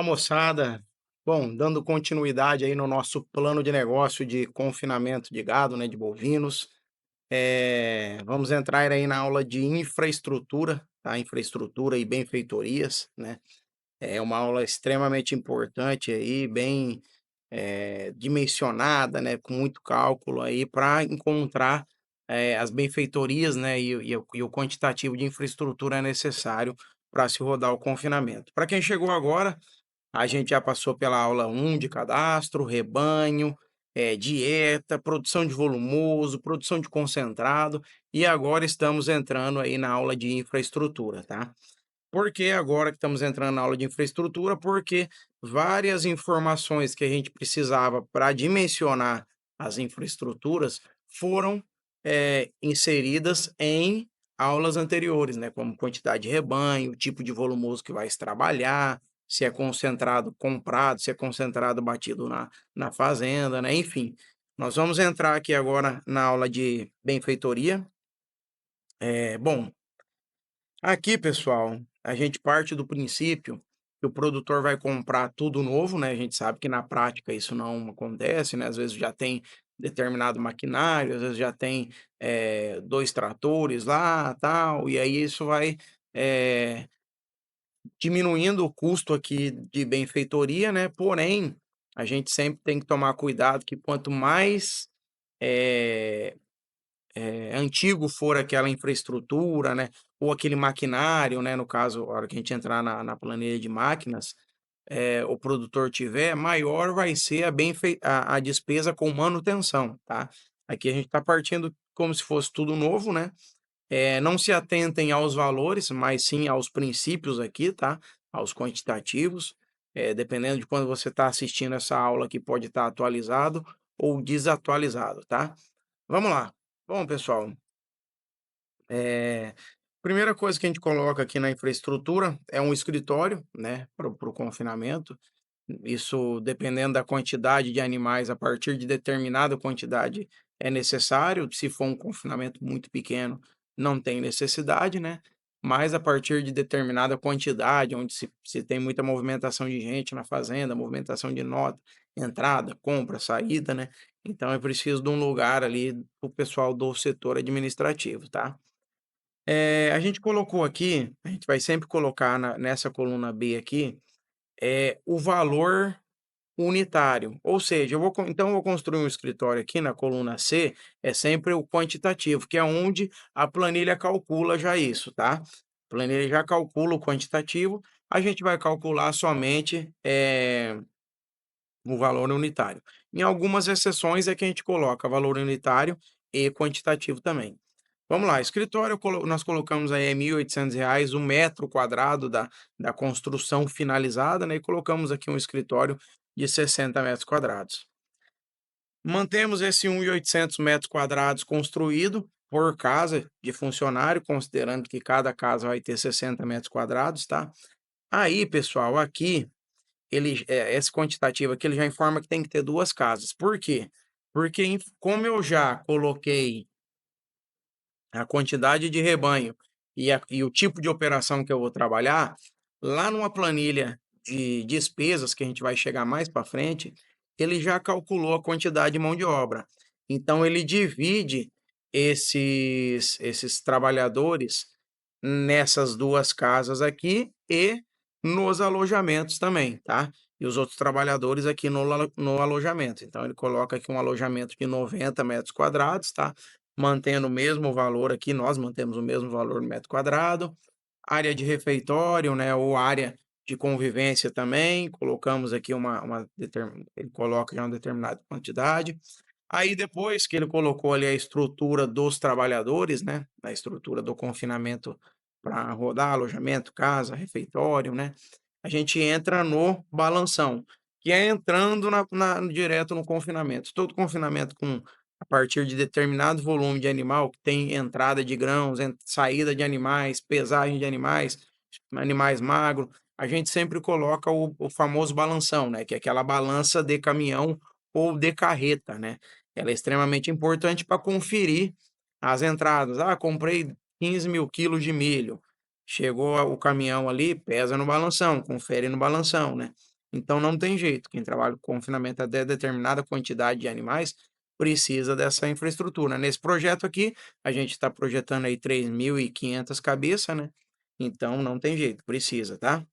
Fala moçada, bom, dando continuidade aí no nosso plano de negócio de confinamento de gado, né, de bovinos, vamos entrar aí na aula de infraestrutura, tá? Infraestrutura e benfeitorias, né? É uma aula extremamente importante aí, bem dimensionada, né, com muito cálculo aí para encontrar as benfeitorias, né, e o quantitativo de infraestrutura necessário para se rodar o confinamento. Para quem chegou agora, a gente já passou pela aula um de cadastro, rebanho, dieta, produção de volumoso, produção de concentrado, e agora estamos entrando aí na aula de infraestrutura, tá? Por que agora que estamos entrando na aula de infraestrutura? Porque várias informações que a gente precisava para dimensionar as infraestruturas foram inseridas em aulas anteriores, né? Como quantidade de rebanho, tipo de volumoso que vai se trabalhar, se é concentrado comprado, se é concentrado batido na fazenda, né? Enfim, nós vamos entrar aqui agora na aula de benfeitoria. Bom, aqui, pessoal, a gente parte do princípio que o produtor vai comprar tudo novo, né? A gente sabe que na prática isso não acontece, né? Às vezes já tem determinado maquinário, às vezes já tem 2 tratores lá, tal, e aí isso vai eh, diminuindo o custo aqui de benfeitoria, né? Porém, a gente sempre tem que tomar cuidado que quanto mais eh, antigo for aquela infraestrutura, né, ou aquele maquinário, né, no caso, a hora que a gente entrar na planilha de máquinas, o produtor tiver, maior vai ser a despesa com manutenção, tá. Aqui a gente está partindo como se fosse tudo novo, né, não se atentem aos valores, mas sim aos princípios aqui, tá, aos quantitativos, dependendo de quando você está assistindo essa aula aqui pode estar atualizado ou desatualizado, tá. Vamos lá. Bom, pessoal, primeira coisa que a gente coloca aqui na infraestrutura é um escritório, né, para o confinamento. Isso dependendo da quantidade de animais, a partir de determinada quantidade é necessário. Se for um confinamento muito pequeno, não tem necessidade, né? Mas a partir de determinada quantidade, onde se tem muita movimentação de gente na fazenda, movimentação de nota, entrada, compra, saída, né? Então é preciso de um lugar ali para o pessoal do setor administrativo, tá? A gente colocou aqui, a gente vai sempre colocar nessa coluna B aqui, o valor unitário, ou seja, eu vou construir um escritório aqui na coluna C, é sempre o quantitativo, que é onde a planilha calcula já isso, tá? A planilha já calcula o quantitativo, a gente vai calcular somente, o valor unitário. Em algumas exceções é que a gente coloca valor unitário e quantitativo também. Vamos lá, escritório nós colocamos aí R$ 1.800 o metro quadrado da construção finalizada, né, e colocamos aqui um escritório de 60 metros quadrados. Mantemos esse 1.800 metros quadrados construído por casa de funcionário, considerando que cada casa vai ter 60 metros quadrados, tá? Aí, pessoal, aqui esse quantitativo aqui ele já informa que tem que ter 2 casas. Por quê? Porque como eu já coloquei a quantidade de rebanho e o tipo de operação que eu vou trabalhar, lá numa planilha de despesas, que a gente vai chegar mais para frente, ele já calculou a quantidade de mão de obra. Então ele divide esses trabalhadores nessas 2 casas aqui e nos alojamentos também, tá? E os outros trabalhadores aqui no alojamento. Então ele coloca aqui um alojamento de 90 metros quadrados, tá? Mantendo o mesmo valor aqui, nós mantemos o mesmo valor no metro quadrado. Área de refeitório, né, ou área de convivência também, colocamos aqui ele coloca já uma determinada quantidade. Aí depois que ele colocou ali a estrutura dos trabalhadores, né, a estrutura do confinamento para rodar alojamento, casa, refeitório, né, a gente entra no balanção, que é entrando direto no confinamento. Todo confinamento com a partir de determinado volume de animal, que tem entrada de grãos, saída de animais, pesagem de animais, animais magros, a gente sempre coloca o famoso balanção, né, que é aquela balança de caminhão ou de carreta, né. Ela é extremamente importante para conferir as entradas. Ah, comprei 15.000 quilos de milho. Chegou o caminhão ali, pesa no balanção, confere no balanção, né? Então não tem jeito, quem trabalha com confinamento até determinada quantidade de animais precisa dessa infraestrutura. Nesse projeto aqui, a gente está projetando aí 3.500 cabeças, né? Então não tem jeito, precisa, tá?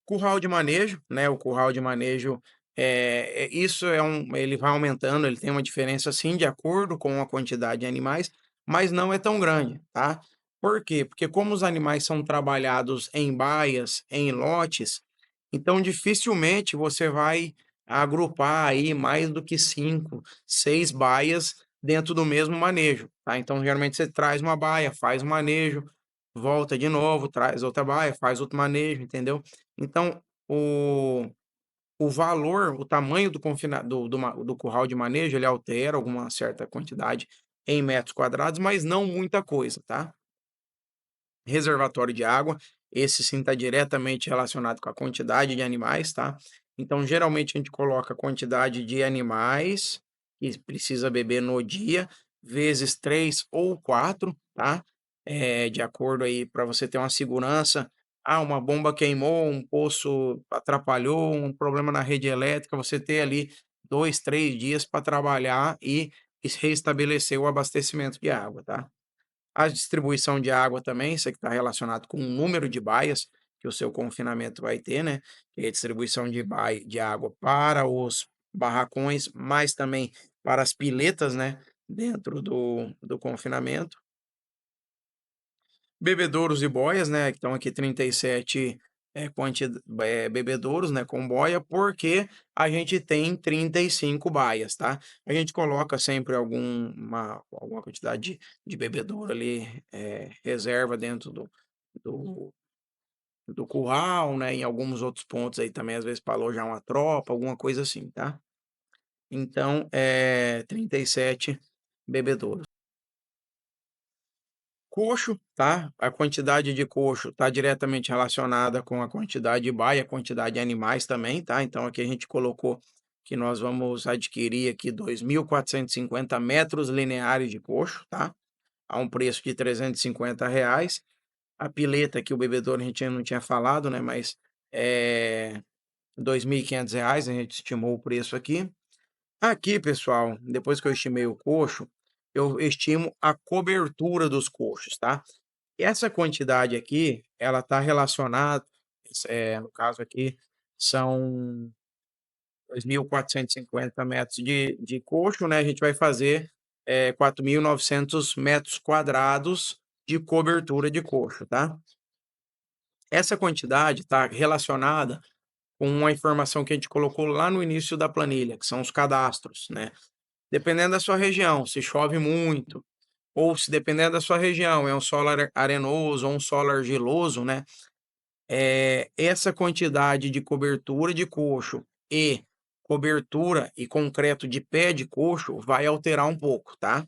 Curral de manejo, né, o curral de manejo, isso ele vai aumentando, ele tem uma diferença sim de acordo com a quantidade de animais, mas não é tão grande, tá. Por quê? Porque como os animais são trabalhados em baias, em lotes, então dificilmente você vai agrupar aí mais do que 5, 6 baias dentro do mesmo manejo, tá. Então geralmente você traz uma baia, faz o manejo, volta de novo, traz outra baia, faz outro manejo, entendeu. Então, o o valor, o tamanho do confina do curral de manejo, ele altera alguma certa quantidade em metros quadrados, mas não muita coisa, tá. Reservatório de água, esse sim está diretamente relacionado com a quantidade de animais, tá. Então, geralmente, a gente coloca a quantidade de animais que precisa beber no dia, vezes 3 ou 4, tá. De acordo aí para você ter uma segurança. Ah, uma bomba queimou, um poço atrapalhou, um problema na rede elétrica, você ter ali 2, 3 dias para trabalhar e restabelecer o abastecimento de água, tá. A distribuição de água também, isso aqui está relacionado com o número de baias que o seu confinamento vai ter, né, que é a distribuição de água para os barracões, mas também para as piletas, né, dentro do confinamento. Bebedouros e boias, né, que estão aqui 37, bebedouros, né, com boia, porque a gente tem 35 baias, tá. A gente coloca sempre alguma quantidade de bebedouro ali, reserva dentro do do curral, né, em alguns outros pontos aí também, às vezes para alojar uma tropa, alguma coisa assim, tá. Então, 37 bebedouros. Coxo, tá? A quantidade de coxo está diretamente relacionada com a quantidade de baia, a quantidade de animais também, tá? Então aqui a gente colocou que nós vamos adquirir aqui 2.450 metros lineares de coxo, tá? A um preço de R$ 350. A pileta que o bebedouro a gente não tinha falado, né? Mas é R$ 2.500, a gente estimou o preço aqui. Aqui, pessoal, depois que eu estimei o coxo, eu estimo a cobertura dos coxos, tá? Essa quantidade aqui, ela está relacionada, no caso aqui, são 2.450 metros de coxo, né, a gente vai fazer, 4.900 metros quadrados de cobertura de coxo, tá. Essa quantidade está relacionada com uma informação que a gente colocou lá no início da planilha, que são os cadastros, né. Dependendo da sua região, se chove muito, ou se dependendo da sua região, é um solo arenoso ou um solo argiloso, né, essa quantidade de cobertura de coxo e cobertura e concreto de pé de coxo vai alterar um pouco, tá.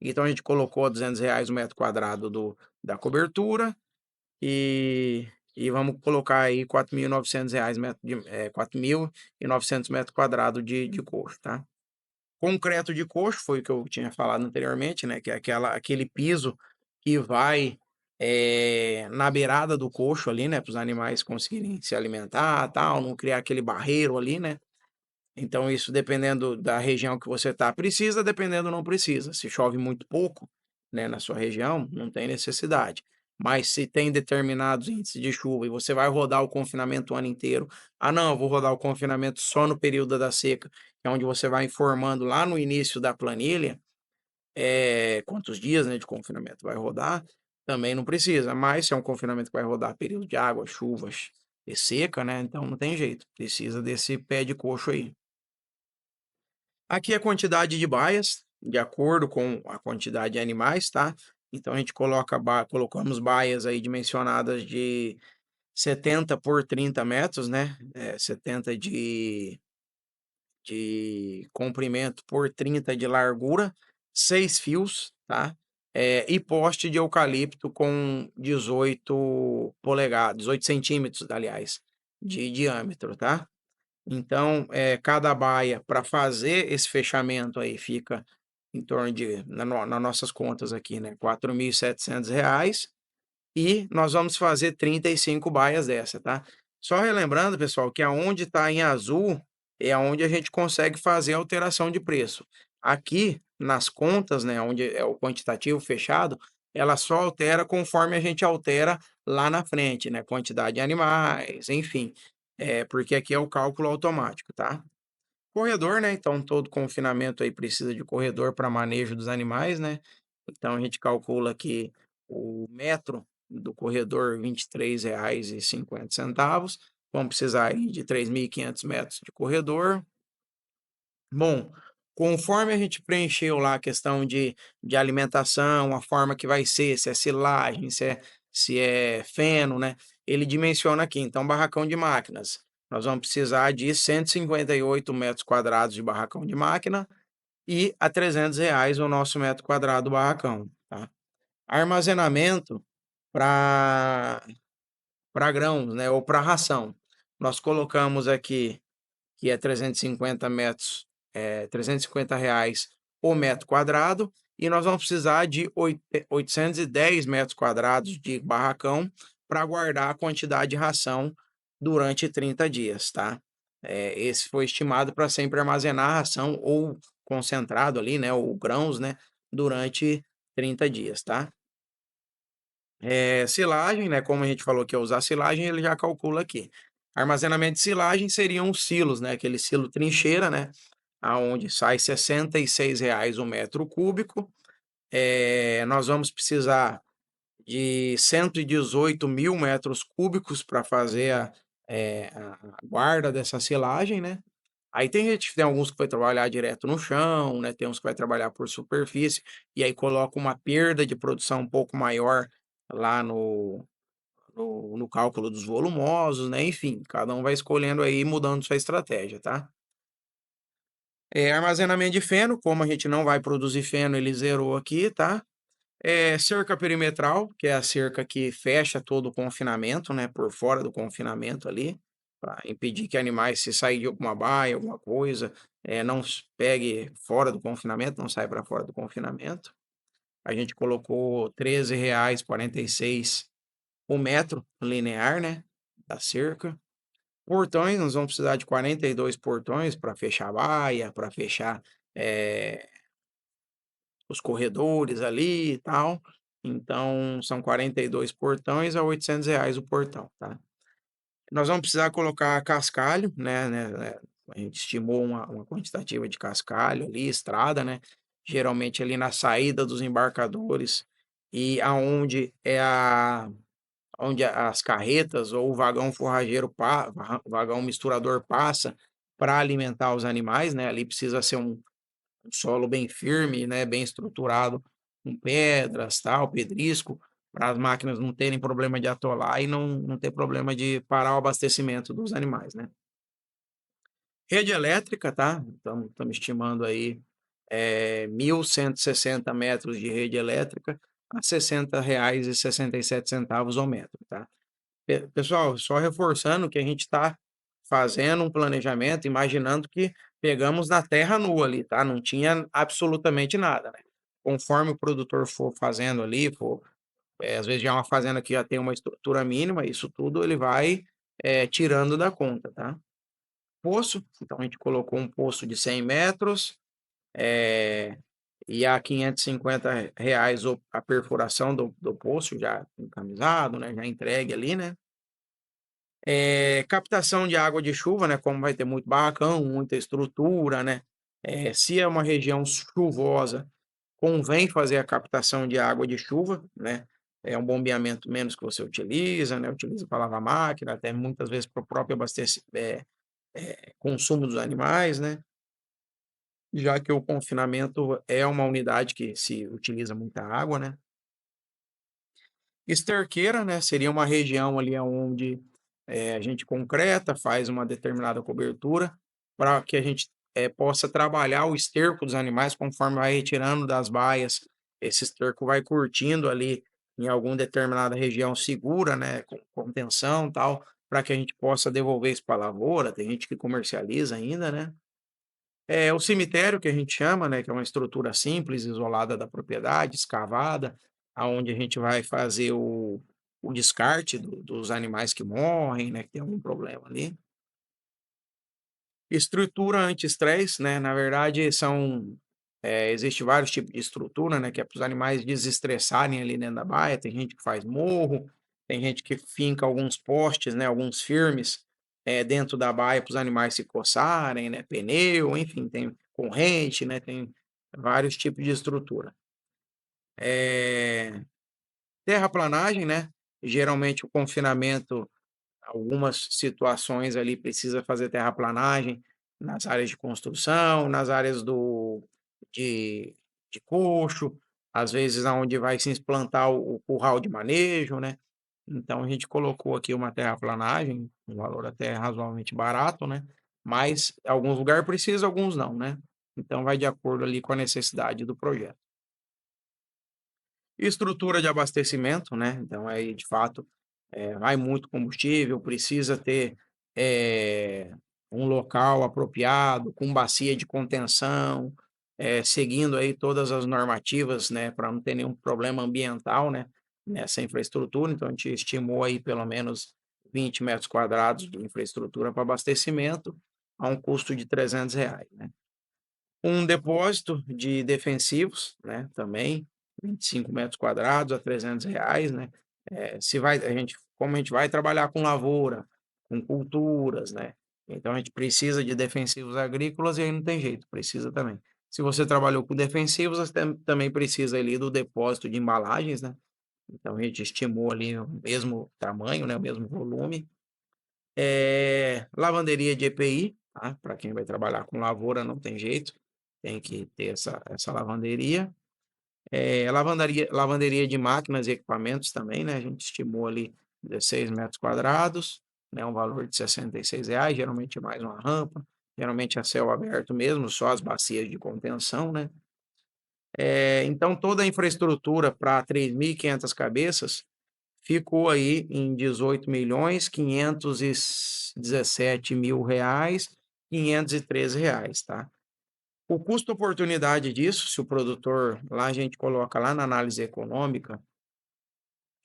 Então a gente colocou R$ 200 o metro quadrado da cobertura e vamos colocar aí R$ 4.900 4.900 metros quadrados de coxo, tá. Concreto de coxo, foi o que eu tinha falado anteriormente, né, que é aquele piso que vai, na beirada do coxo ali, né, para os animais conseguirem se alimentar, tal, não criar aquele barreiro ali, né. Então isso dependendo da região que você tá, precisa, dependendo não precisa. Se chove muito pouco, né, na sua região, não tem necessidade. Mas se tem determinados índices de chuva e você vai rodar o confinamento o ano inteiro, "Ah não, eu vou rodar o confinamento só no período da seca", que é onde você vai informando lá no início da planilha, quantos dias, né, de confinamento vai rodar, também não precisa. Mas se é um confinamento que vai rodar período de água, chuvas e seca, né, então não tem jeito, precisa desse pé de coxo aí. Aqui é a quantidade de baias, de acordo com a quantidade de animais, tá. Então a gente colocamos baias aí dimensionadas de 70 por 30 metros, né, 70 de comprimento por 30 de largura, 6 fios, tá. E poste de eucalipto com 18 centímetros, aliás, de diâmetro, tá. Então, cada baia para fazer esse fechamento aí fica em torno de nas nossas contas aqui, né, R$ 4.700 e nós vamos fazer 35 baias dessa, tá. Só relembrando, pessoal, que aonde está em azul é aonde a gente consegue fazer alteração de preço. Aqui nas contas, né, onde é o quantitativo fechado, ela só altera conforme a gente altera lá na frente, né, quantidade de animais, enfim, porque aqui é o cálculo automático, tá? Corredor, né, então todo confinamento aí precisa de corredor para manejo dos animais, né, então a gente calcula aqui o metro do corredor R$ 23,50, vamos precisar aí de 3.500 metros de corredor. Bom, conforme a gente preencheu lá a questão de alimentação, a forma que vai ser, se é silagem, se é feno, né, ele dimensiona aqui, então barracão de máquinas, nós vamos precisar de 158 metros quadrados de barracão de máquina e a R$ 300 o nosso metro quadrado do barracão, tá. Armazenamento para grãos, né, ou para ração, nós colocamos aqui que é 350 metros, R$ 350 o metro quadrado, e nós vamos precisar de 810 metros quadrados de barracão para guardar a quantidade de ração durante 30 dias, tá? Esse foi estimado para sempre armazenar a ração ou concentrado ali, né, ou grãos, né, durante 30 dias, tá? Silagem, né, como a gente falou que ia usar silagem, ele já calcula aqui. Armazenamento de silagem seriam os silos, né, aquele silo trincheira, né, aonde sai R$ 66 o metro cúbico. Nós vamos precisar de 118.000 metros cúbicos para fazer a guarda dessa silagem, né. Aí tem alguns que vai trabalhar direto no chão, né, tem uns que vai trabalhar por superfície, e aí coloca uma perda de produção um pouco maior lá no cálculo dos volumosos, né, enfim, cada um vai escolhendo aí, mudando sua estratégia, tá. Armazenamento de feno, como a gente não vai produzir feno, ele zerou aqui, tá. Cerca perimetral, que é a cerca que fecha todo o confinamento, né, por fora do confinamento ali, para impedir que animais, se sair de alguma baia, alguma coisa, não pegue fora do confinamento, não saia para fora do confinamento. A gente colocou R$ 13,46 o metro linear, né, da cerca. Portões, nós vamos precisar de 42 portões para fechar a baia, para fechar, eh, os corredores ali e tal. Então, são 42 portões a R$ 800 o portão, tá. Nós vamos precisar colocar cascalho, a gente estimou uma quantitativa de cascalho ali, estrada, né, geralmente ali na saída dos embarcadores e aonde é a onde as carretas ou o vagão forrageiro vagão misturador passa para alimentar os animais, né, ali precisa ser um solo bem firme, né, bem estruturado, com pedras, tal, pedrisco, para as máquinas não terem problema de atolar e não ter problema de parar o abastecimento dos animais, né. Rede elétrica, tá, estamos estimando aí, 1.160 metros de rede elétrica a R$ 60,67 ao metro, tá. Pessoal, só reforçando que a gente está fazendo um planejamento, imaginando que pegamos na terra nua ali, tá? Não tinha absolutamente nada, né? Conforme o produtor for fazendo ali, às vezes já é uma fazenda que já tem uma estrutura mínima, isso tudo ele vai tirando da conta, tá? Poço, então a gente colocou um poço de 100 metros, eh, e a R$ 550 a perfuração do poço já encamisado, né? Já entregue ali, né? Captação de água de chuva, né, como vai ter muito barracão, muita estrutura, né, se é uma região chuvosa, convém fazer a captação de água de chuva, né, é um bombeamento menos que você utiliza, né, utiliza para lavar máquina, até muitas vezes para o próprio consumo dos animais, né, já que o confinamento é uma unidade que se utiliza muita água, né. Esterqueira, né, seria uma região ali aonde, a gente concreta, faz uma determinada cobertura, para que a gente, possa trabalhar o esterco dos animais conforme vai retirando das baias, esse esterco vai curtindo ali em alguma determinada região segura, né, com contenção, tal, para que a gente possa devolver isso para a lavoura, tem gente que comercializa ainda, né. O cemitério que a gente chama, né, que é uma estrutura simples, isolada da propriedade, escavada, aonde a gente vai fazer o descarte dos animais que morrem, né, que tem algum problema ali. Estrutura anti-estresse, né, na verdade existe vários tipos de estrutura, né, que é para os animais desestressarem ali dentro da baia, tem gente que faz morro, tem gente que finca alguns postes, né, alguns firmes, dentro da baia para os animais se coçarem, né, pneu, enfim, tem corrente, né, tem vários tipos de estrutura. Eh, Terraplanagem, né, geralmente o confinamento. Algumas situações ali precisa fazer terraplanagem, nas áreas de construção, nas áreas de de coxo, às vezes aonde vai se implantar o curral de manejo, né. Então a gente colocou aqui uma terraplanagem, um valor até razoavelmente barato, né, mas alguns lugares precisa, alguns não, né. Então vai de acordo ali com a necessidade do projeto. Estrutura de abastecimento, né, então aí de fato, vai muito combustível, precisa ter, eh, um local apropriado, com bacia de contenção, seguindo aí todas as normativas, né, para não ter nenhum problema ambiental, né, nessa infraestrutura, então a gente estimou aí pelo menos 20 metros quadrados de infraestrutura para abastecimento, a um custo de R$ 300, né. Um depósito de defensivos, né, também, 25 metros quadrados a R$ 300, né. Se vai a gente como a gente vai trabalhar com lavoura, com culturas, né, então a gente precisa de defensivos agrícolas e aí não tem jeito, precisa também. Se você trabalhou com defensivos, você também precisa ali do depósito de embalagens, né, então a gente estimou ali o mesmo tamanho, né, o mesmo volume. Lavanderia de EPI, tá, para quem vai trabalhar com lavoura não tem jeito, tem que ter essa lavanderia. Lavanderia de máquinas e equipamentos também, né, a gente estimou ali 16 metros quadrados, né, um valor de R$ 66, geralmente é mais uma rampa, geralmente é céu aberto mesmo, só as bacias de contenção, né. Então toda a infraestrutura para 3.500 cabeças ficou aí em 18.517.000 reais, R$ 513, tá. O custo oportunidade disso, se o produtor lá a gente coloca lá na análise econômica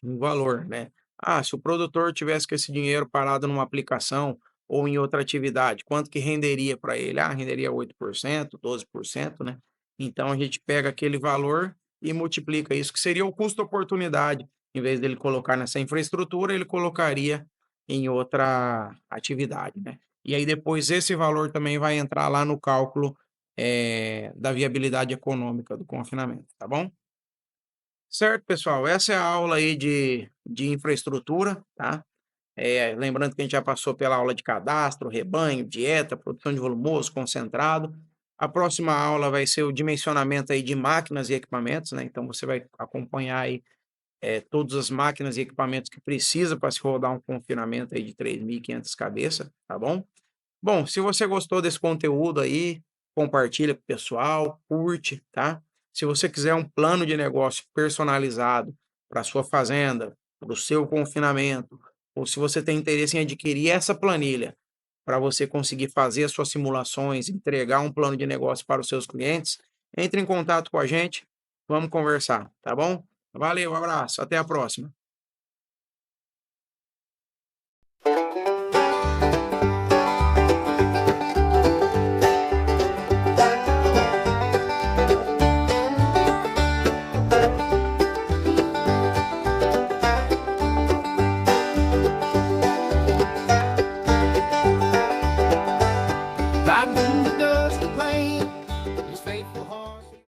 um valor, né. Ah, se o produtor tivesse com esse dinheiro parado numa aplicação ou em outra atividade, quanto que renderia para ele? Ah, renderia 8%, 12%, né. Então a gente pega aquele valor e multiplica isso, que seria o custo oportunidade. Em vez dele colocar nessa infraestrutura, ele colocaria em outra atividade, né. E aí depois esse valor também vai entrar lá no cálculo, da viabilidade econômica do confinamento, tá bom? Certo, pessoal, essa é a aula aí de infraestrutura, tá? Lembrando que a gente já passou pela aula de cadastro, rebanho, dieta, produção de volumoso, concentrado. A próxima aula vai ser o dimensionamento aí de máquinas e equipamentos, né? Então você vai acompanhar aí todas as máquinas e equipamentos que precisa para se rodar um confinamento aí de 3.500 cabeças, tá bom? Bom, se você gostou desse conteúdo aí, compartilha com o pessoal, curte, tá? Se você quiser um plano de negócio personalizado para sua fazenda, para o seu confinamento, ou se você tem interesse em adquirir essa planilha para você conseguir fazer as suas simulações, entregar um plano de negócio para os seus clientes, entre em contato com a gente, vamos conversar, tá bom? Valeu, abraço, até a próxima.